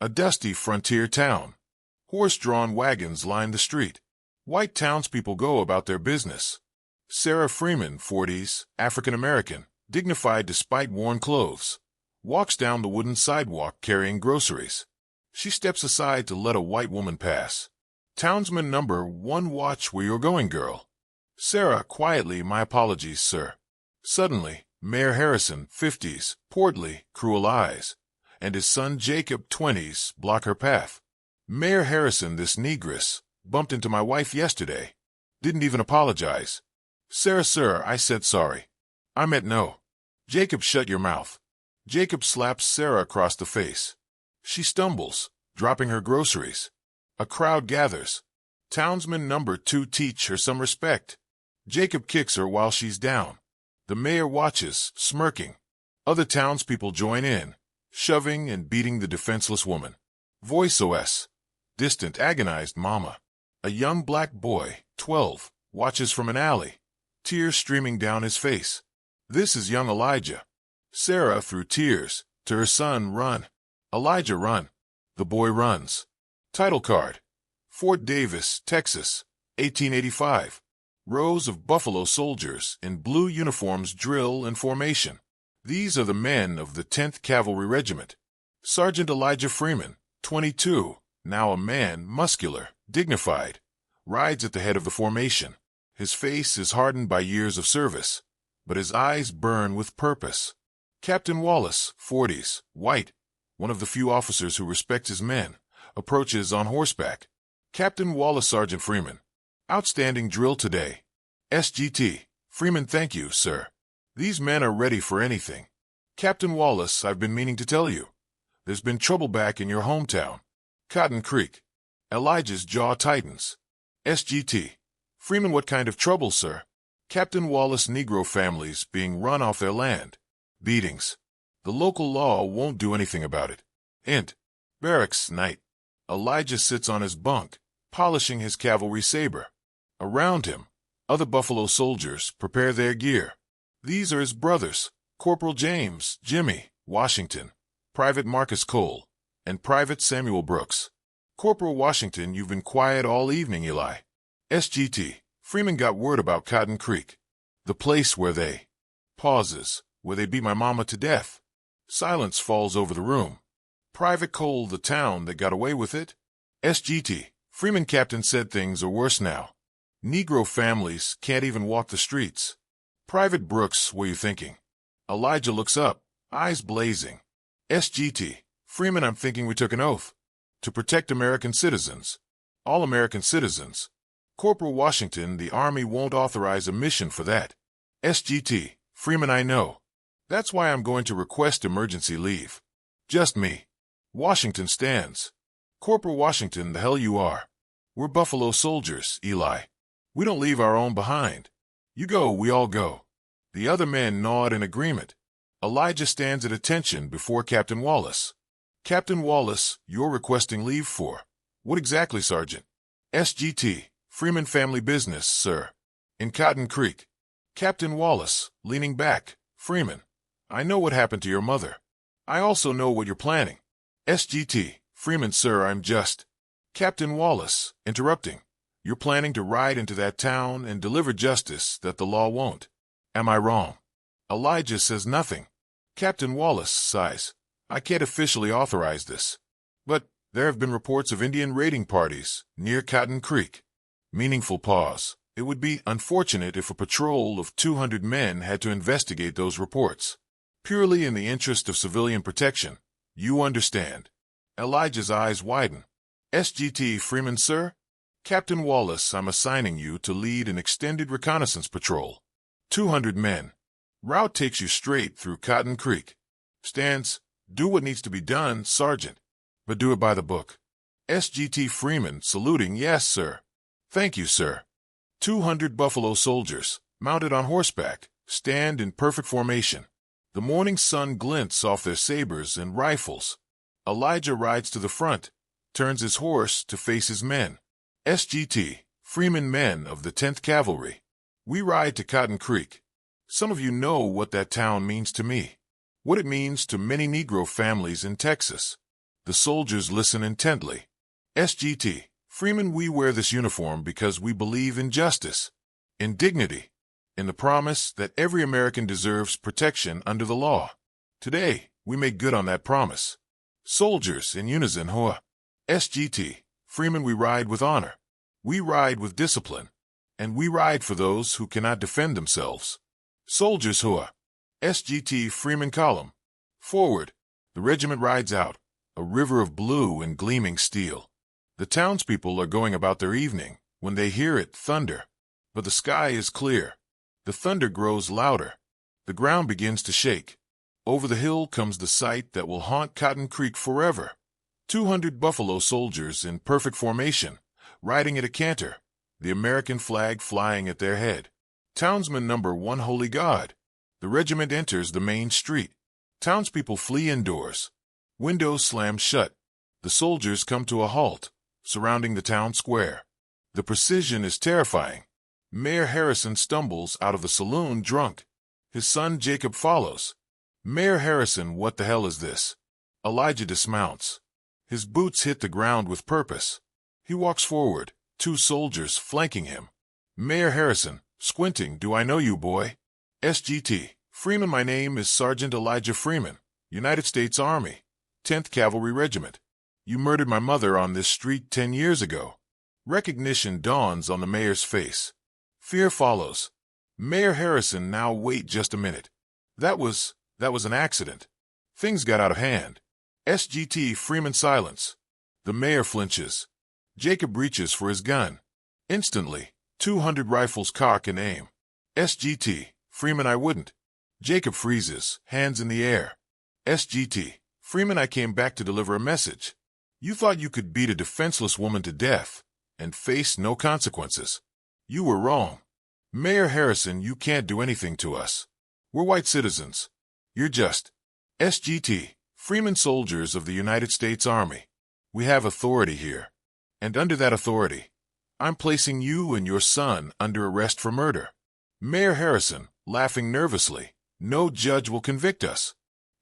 A dusty frontier town. Horse-drawn wagons line the street. White townspeople go about their business. Sarah Freeman, 40s, African-American, dignified despite worn clothes, walks down the wooden sidewalk carrying groceries. She steps aside to let a white woman pass. Townsman number 1, watch where you're going, girl. Sarah, quietly, my apologies, sir. Suddenly, Mayor Harrison, 50s, portly, cruel eyes, and his son Jacob, 20s, block her path. Mayor Harrison, this negress, bumped into my wife yesterday. Didn't even apologize. Sarah, sir, I said sorry. I meant no. Jacob, shut your mouth. Jacob slaps Sarah across the face. She stumbles, dropping her groceries. A crowd gathers. Townsman number 2, teach her some respect. Jacob kicks her while she's down. The mayor watches, smirking. Other townspeople join in, shoving and beating the defenseless woman. Voice OS. Distant, agonized mama. A young black boy, 12, watches from an alley, tears streaming down his face. This is young Elijah. Sarah, through tears, to her son, run. Elijah, run. The boy runs. Title card. Fort Davis, Texas, 1885. Rows of buffalo soldiers in blue uniforms drill in formation. These are the men of the 10th Cavalry Regiment. Sergeant Elijah Freeman, 22, now a man, muscular, dignified, rides at the head of the formation. His face is hardened by years of service, but his eyes burn with purpose. Captain Wallace, 40s, white, one of the few officers who respects his men, approaches on horseback. Captain Wallace, Sergeant Freeman. Outstanding drill today. SGT. Freeman, thank you, sir. These men are ready for anything. Captain Wallace, I've been meaning to tell you. There's been trouble back in your hometown. Cotton Creek. Elijah's jaw tightens. SGT. Freeman, what kind of trouble, sir? Captain Wallace, Negro families being run off their land. Beatings. The local law won't do anything about it. Int. Barracks, night. Elijah sits on his bunk, polishing his cavalry saber. Around him, other buffalo soldiers prepare their gear. These are his brothers, Corporal James, Jimmy, Washington, Private Marcus Cole, and Private Samuel Brooks. Corporal Washington, you've been quiet all evening, Eli. SGT. Freeman got word about Cotton Creek. The place where they... Pauses, where they beat my mama to death. Silence falls over the room. Private Cole, the town that got away with it? SGT. Freeman, captain said things are worse now. Negro families can't even walk the streets. Private Brooks, what are you thinking? Elijah looks up, eyes blazing. SGT. Freeman, I'm thinking we took an oath. To protect American citizens. All American citizens. Corporal Washington, the Army won't authorize a mission for that. SGT. Freeman, I know. That's why I'm going to request emergency leave. Just me. Washington stands. Corporal Washington, the hell you are. We're Buffalo soldiers, Eli. We don't leave our own behind. You go, we all go. The other men nod in agreement. Elijah stands at attention before Captain Wallace. Captain Wallace, you're requesting leave for. What exactly, Sergeant? SGT. Freeman family business, sir. In Cotton Creek. Captain Wallace, leaning back. Freeman. I know what happened to your mother. I also know what you're planning. SGT. Freeman, sir, I'm just... Captain Wallace, interrupting. You're planning to ride into that town and deliver justice that the law won't. Am I wrong? Elijah says nothing. Captain Wallace sighs. I can't officially authorize this. But there have been reports of Indian raiding parties near Cotton Creek. Meaningful pause. It would be unfortunate if a patrol of 200 men had to investigate those reports. Purely in the interest of civilian protection. You understand. Elijah's eyes widen. SGT. Freeman, sir? Captain Wallace, I'm assigning you to lead an extended reconnaissance patrol. 200 men. Route takes you straight through Cotton Creek. Stands, do what needs to be done, Sergeant. But do it by the book. SGT. Freeman, saluting, yes, sir. Thank you, sir. 200 buffalo soldiers, mounted on horseback, stand in perfect formation. The morning sun glints off their sabers and rifles. Elijah rides to the front, turns his horse to face his men. SGT. Freeman, men of the 10th Cavalry. We ride to Cotton Creek. Some of you know what that town means to me. What it means to many Negro families in Texas. The soldiers listen intently. SGT. Freeman, we wear this uniform because we believe in justice, in dignity, in the promise that every American deserves protection under the law. Today, we make good on that promise. Soldiers in unison, hoa. SGT. Freeman, we ride with honor. We ride with discipline. And we ride for those who cannot defend themselves. Soldiers, hoa. SGT. Freeman, column. Forward. The regiment rides out, a river of blue and gleaming steel. The townspeople are going about their evening when they hear it thunder. But the sky is clear. The thunder grows louder. The ground begins to shake. Over the hill comes the sight that will haunt Cotton Creek forever. 200 buffalo soldiers in perfect formation, riding at a canter, the American flag flying at their head. Townsman number 1, Holy God. The regiment enters the main street. Townspeople flee indoors. Windows slam shut. The soldiers come to a halt, surrounding the town square. The precision is terrifying. Mayor Harrison stumbles out of the saloon drunk. His son Jacob follows. Mayor Harrison, what the hell is this? Elijah dismounts. His boots hit the ground with purpose. He walks forward, 2 soldiers flanking him. Mayor Harrison, squinting, do I know you, boy? SGT. Freeman, my name is Sergeant Elijah Freeman, United States Army, 10th Cavalry Regiment. You murdered my mother on this street 10 years ago. Recognition dawns on the mayor's face. Fear follows. Mayor Harrison, now wait just a minute. That was an accident. Things got out of hand. SGT. Freeman, silence. The mayor flinches. Jacob reaches for his gun. Instantly, 200 rifles cock and aim. SGT. Freeman, I wouldn't. Jacob freezes, hands in the air. SGT. Freeman, I came back to deliver a message. You thought you could beat a defenseless woman to death and face no consequences. You were wrong. Mayor Harrison, you can't do anything to us. We're white citizens. You're just. SGT. Freeman, soldiers of the United States Army. We have authority here. And under that authority, I'm placing you and your son under arrest for murder. Mayor Harrison, laughing nervously, no judge will convict us.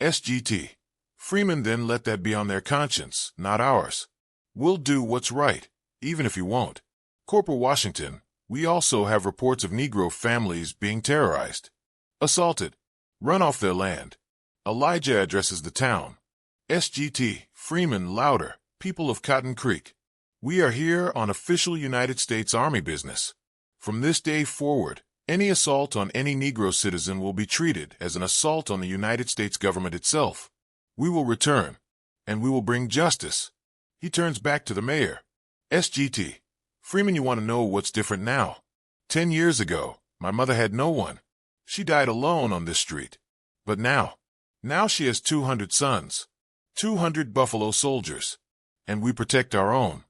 SGT. Freeman, then let that be on their conscience, not ours. We'll do what's right, even if you won't. Corporal Washington, we also have reports of Negro families being terrorized, assaulted, run off their land. Elijah addresses the town. SGT. Freeman, louder, people of Cotton Creek. We are here on official United States Army business. From this day forward, any assault on any Negro citizen will be treated as an assault on the United States government itself. We will return, and we will bring justice. He turns back to the mayor. SGT. Freeman, you want to know what's different now? 10 years ago, my mother had no one. She died alone on this street. But now she has 200 sons, 200 buffalo soldiers, and we protect our own.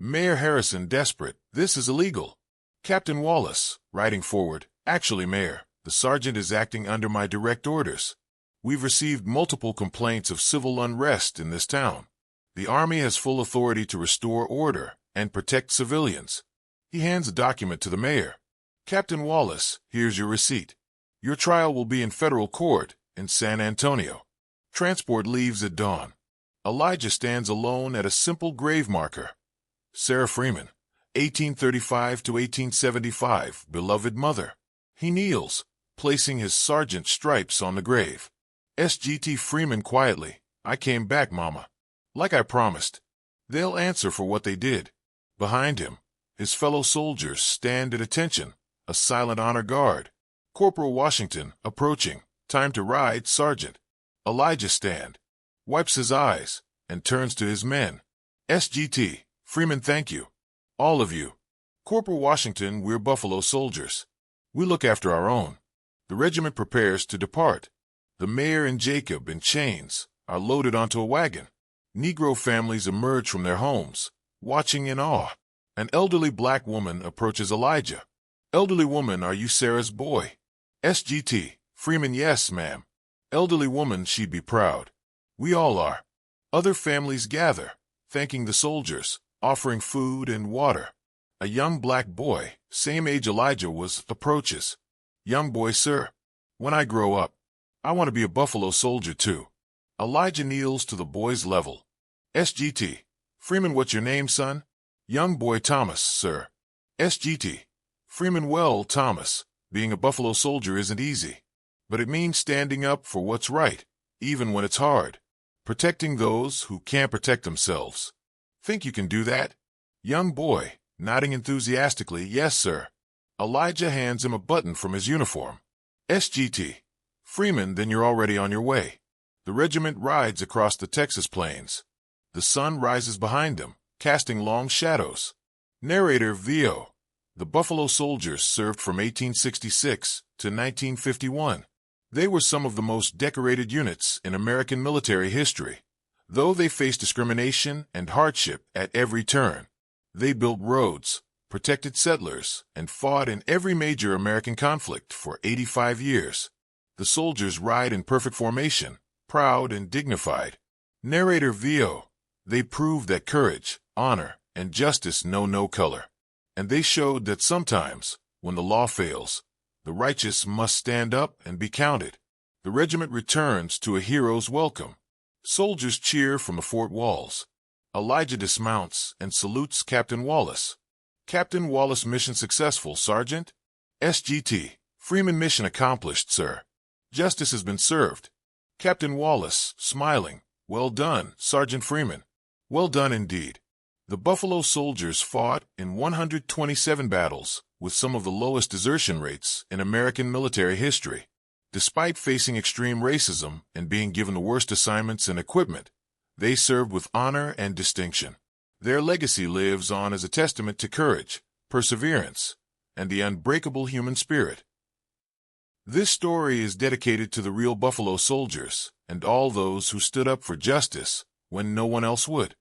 Mayor Harrison, desperate, this is illegal. Captain Wallace, riding forward, actually, Mayor, the sergeant is acting under my direct orders. We've received multiple complaints of civil unrest in this town. The Army has full authority to restore order and protect civilians. He hands a document to the mayor. Captain Wallace, here's your receipt. Your trial will be in federal court in San Antonio. Transport leaves at dawn. Elijah stands alone at a simple grave marker. Sarah Freeman, 1835 to 1875, beloved mother. He kneels, placing his sergeant stripes on the grave. SGT. Freeman, quietly, I came back, Mama. Like I promised. They'll answer for what they did. Behind him, his fellow soldiers stand at attention, a silent honor guard. Corporal Washington, approaching. Time to ride, Sergeant. Elijah stand, wipes his eyes, and turns to his men. SGT. Freeman, thank you. All of you. Corporal Washington, we're Buffalo soldiers. We look after our own. The regiment prepares to depart. The mayor and Jacob, in chains, are loaded onto a wagon. Negro families emerge from their homes, watching in awe. An elderly black woman approaches Elijah. Elderly woman, are you Sarah's boy? SGT. Freeman, yes, ma'am. Elderly woman, she'd be proud. We all are. Other families gather, thanking the soldiers, offering food and water. A young black boy, same age Elijah was, approaches. Young boy, sir. When I grow up, I want to be a Buffalo soldier too. Elijah kneels to the boy's level. SGT. Freeman, what's your name, son? Young boy Thomas, sir. SGT. Freeman, well, Thomas, being a Buffalo Soldier isn't easy. But it means standing up for what's right, even when it's hard. Protecting those who can't protect themselves. Think you can do that? Young boy, nodding enthusiastically, yes, sir. Elijah hands him a button from his uniform. SGT. Freeman, then you're already on your way. The regiment rides across the Texas plains. The sun rises behind them, casting long shadows. Narrator VO. The Buffalo Soldiers served from 1866 to 1951. They were some of the most decorated units in American military history. Though they faced discrimination and hardship at every turn, they built roads, protected settlers, and fought in every major American conflict for 85 years. The soldiers ride in perfect formation, proud and dignified. Narrator VO. They proved that courage, honor, and justice know no color. And they showed that sometimes, when the law fails, the righteous must stand up and be counted. The regiment returns to a hero's welcome. Soldiers cheer from the fort walls. Elijah dismounts and salutes Captain Wallace. Captain Wallace, mission successful, Sergeant? SGT. Freeman, mission accomplished, sir. Justice has been served. Captain Wallace, smiling. Well done, Sergeant Freeman. Well done indeed. The Buffalo Soldiers fought in 127 battles, with some of the lowest desertion rates in American military history. Despite facing extreme racism and being given the worst assignments and equipment, they served with honor and distinction. Their legacy lives on as a testament to courage, perseverance, and the unbreakable human spirit. This story is dedicated to the real Buffalo Soldiers and all those who stood up for justice when no one else would.